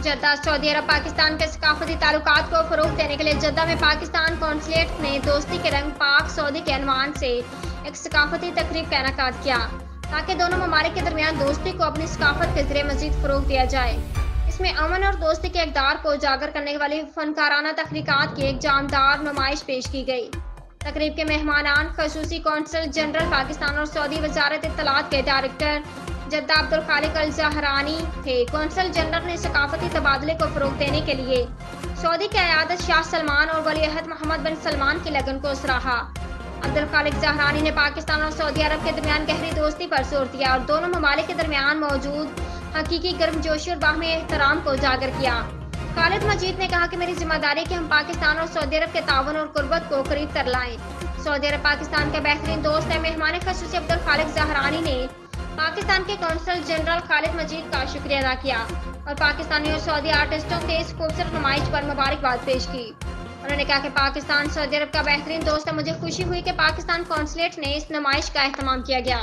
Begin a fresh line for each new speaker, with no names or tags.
Jeddah Saudi अरब पाकिस्तान के सकाफती ताल्लुकात को फरोग देने के लिए जद्दा में पाकिस्तान कौंसलेट ने दोस्ती के रंग पाक सऊदी के अनवान से एक सकाफती तकरीब का इनेकाद किया ताकि दोनों ममालिक के दरमियान दोस्ती को अपनी सकाफत के जरिए मजीद फरोग दिया जाए। इसमें अमन और दोस्ती के इक़दार को उजागर करने वाली फनकाराना तहरीकात की एक जानदार नुमाइश पेश की गई। तकरीब के मेहमानान खसूसी कौंसल जनरल पाकिस्तान और सऊदी वजारत इत्तलात के डायरेक्टर जद्दा अब्दुल खालिक अल ज़हरानी थे। कौंसल जनरल ने सकाफती तबादले को फरोग देने के लिए सऊदी क़यादत शाह सलमान और वलीअहद मोहम्मद बिन सलमान की लगन को सराहा। अब्दुल खालिक ज़हरानी ने पाकिस्तान और सऊदी अरब के दरमियान गहरी दोस्ती पर जोर दिया और दोनों ममालिक के दरमियान मौजूद हकीकी गर्मजोशी और बाहमी एहतराम को उजागर किया। खालिद मजीद ने कहा कि मेरी जिम्मेदारी कि हम पाकिस्तान और सऊदी अरब के ताउन और कुर्बत को करीब कर लाएं। सऊदी अरब पाकिस्तान का बेहतरीन दोस्त है। मेहमान खसूसी अब्दुल खालिक ज़हरानी ने पाकिस्तान के कौंसल जनरल खालिद मजीद का शुक्रिया अदा किया और पाकिस्तानी और सऊदी आर्टिस्टों के इस खूबसूरत नुमाइश पर मुबारकबाद पेश की। उन्होंने कहा कि पाकिस्तान सऊदी अरब का बेहतरीन दोस्त है। मुझे खुशी हुई कि पाकिस्तान कौंसलेट ने इस नुमाइश का एहतमाम किया गया।